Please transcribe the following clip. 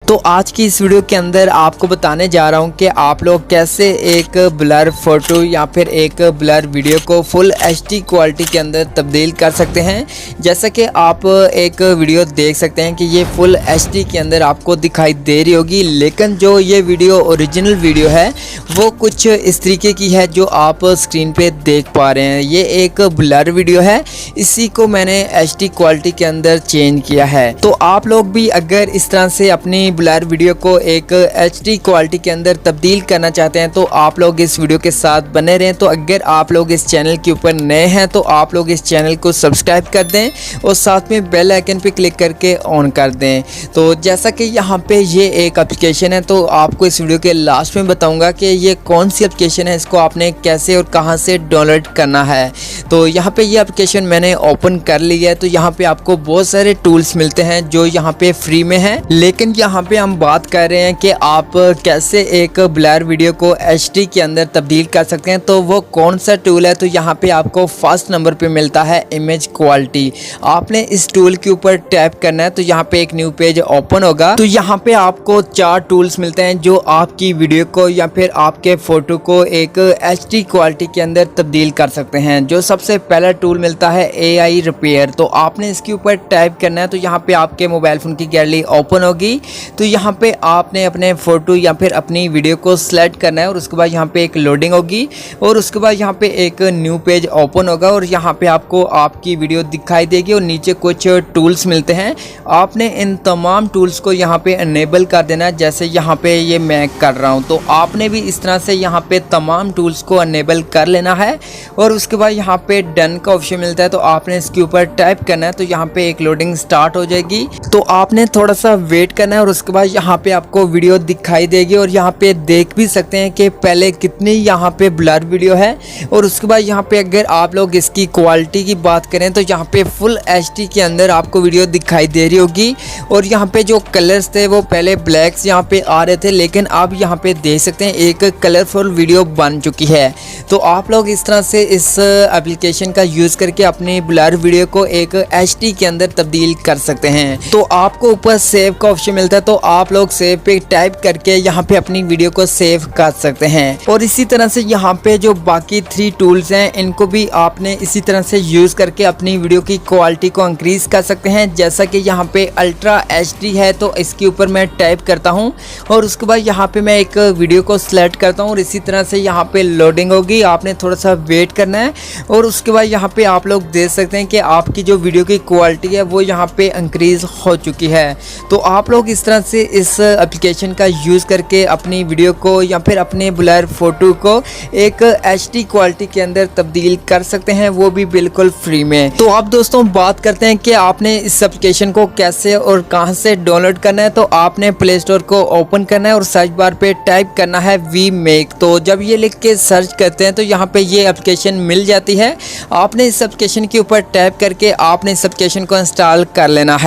तो आज की इस वीडियो के अंदर आपको बताने जा रहा हूं कि आप लोग कैसे एक ब्लर फोटो या फिर एक ब्लर वीडियो को फुल एचडी क्वालिटी के अंदर तब्दील कर सकते हैं। जैसा कि आप एक वीडियो देख सकते हैं कि ये फुल एचडी के अंदर आपको दिखाई दे रही होगी, लेकिन जो ये वीडियो ओरिजिनल वीडियो है वो कुछ इस तरीके की है जो आप स्क्रीन पे देख पा रहे हैं। ये एक ब्लर वीडियो है, इसी को मैंने एचडी क्वालिटी के अंदर चेंज किया है। तो आप लोग भी अगर इस तरह से अपनी ब्लर वीडियो को एक एचडी क्वालिटी के अंदर तब्दील करना चाहते हैं तो आप लोग इस वीडियो के साथ बने रहें। तो अगर आप लोग इस चैनल के ऊपर नए हैं तो आप लोग इस चैनल को सब्सक्राइब कर दें और साथ में बेल आइकन पे क्लिक करके ऑन कर दें। तो जैसा कि यहाँ पे ये एक एप्लीकेशन है, तो आपको इस वीडियो के लास्ट में बताऊंगा कि ये कौन सी एप्लीकेशन है, इसको आपने कैसे और कहाँ से डाउनलोड करना है। तो यहाँ पे ये एप्लीकेशन मैंने ओपन कर लिया है। तो यहाँ पे आपको बहुत सारे टूल्स मिलते हैं जो यहाँ पे फ्री में है, लेकिन यहाँ पे हम बात कर रहे हैं कि आप कैसे एक ब्लर वीडियो को एचडी के अंदर तब्दील कर सकते हैं। तो वो कौन सा टूल है, तो यहाँ पे आपको फर्स्ट नंबर पे मिलता है इमेज क्वालिटी। आपने इस टूल के ऊपर टैप करना है तो यहाँ पे एक न्यू पेज ओपन होगा। तो यहाँ पे आपको 4 टूल्स मिलते हैं जो आपकी वीडियो को या फिर आपके फोटो को एक एचडी क्वालिटी के अंदर तब्दील कर सकते हैं। जो सबसे पहला टूल मिलता है AI रिपेयर। तो आपने इसके ऊपर टाइप करना है तो यहाँ पे आपके मोबाइल फ़ोन की गैलरी ओपन होगी। तो यहाँ पे आपने अपने फ़ोटो या फिर अपनी वीडियो को सिलेक्ट करना है और उसके बाद यहाँ पे एक लोडिंग होगी और उसके बाद यहाँ पे एक न्यू पेज ओपन होगा और यहाँ पे आपको आपकी वीडियो दिखाई देगी और नीचे कुछ टूल्स मिलते हैं। आपने इन तमाम टूल्स को यहाँ पे अनेबल कर देना है, जैसे यहाँ पे ये मैं कर रहा हूँ। तो आपने भी इस तरह से यहाँ पे तमाम टूल्स को अनेबल कर लेना है और उसके बाद यहाँ पे डन का ऑप्शन मिलता है। तो आपने इसके ऊपर टाइप करना है तो यहाँ पे एक लोडिंग स्टार्ट हो जाएगी। तो आपने थोड़ा सा वेट करना है और उसके बाद यहाँ पे आपको वीडियो दिखाई देगी और यहाँ पे देख भी सकते हैं कि पहले कितनी यहाँ पे ब्लर वीडियो है। और उसके बाद यहाँ पे अगर आप लोग इसकी क्वालिटी की बात करें तो यहाँ पे फुल एचडी के अंदर आपको वीडियो दिखाई दे रही होगी। और यहाँ पे जो कलर्स थे वो पहले ब्लैक्स यहाँ पे आ रहे थे, लेकिन अब यहाँ पे देख सकते हैं एक कलरफुल वीडियो बन चुकी है। तो आप लोग इस तरह से इस एप्लीकेशन का यूज़ करके अपनी ब्लर वीडियो को एक एचडी के अंदर तब्दील कर सकते हैं। तो आपको ऊपर सेव का ऑप्शन मिलता है, तो आप लोग सेव पे टाइप करके यहाँ पे अपनी वीडियो को सेव कर सकते हैं। और इसी तरह से यहाँ पे जो बाकी 3 टूल्स हैं इनको भी आपने इसी तरह से यूज़ करके अपनी वीडियो की क्वालिटी को इंक्रीज कर सकते हैं। जैसा कि यहाँ पे अल्ट्रा एचडी है तो इसके ऊपर मैं टाइप करता हूँ और उसके बाद यहाँ पे मैं एक वीडियो को सिलेक्ट करता हूँ और इसी तरह से यहाँ पे लोडिंग होगी। आपने थोड़ा सा वेट करना है और उसके बाद यहाँ पे आप लोग देख सकते हैं कि आपकी जो वीडियो की क्वालिटी है वो यहाँ पे इंक्रीज हो चुकी है। तो आप लोग इस तरह से इस एप्लीकेशन का यूज़ करके अपनी वीडियो को या फिर अपने ब्लर फोटो को एक एचडी क्वालिटी के अंदर तब्दील कर सकते हैं, वो भी बिल्कुल फ्री में। तो अब दोस्तों बात करते हैं कि आपने इस एप्लीकेशन को कैसे और कहां से डाउनलोड करना है। तो आपने प्ले स्टोर को ओपन करना है और सर्च बार पे टाइप करना है vMake। तो जब ये लिख के सर्च करते हैं तो यहाँ पे ये एप्लीकेशन मिल जाती है। आपने इस एप्लीकेशन के ऊपर टैप करके आपने इस एप्लीकेशन को इंस्टॉल कर लेना है।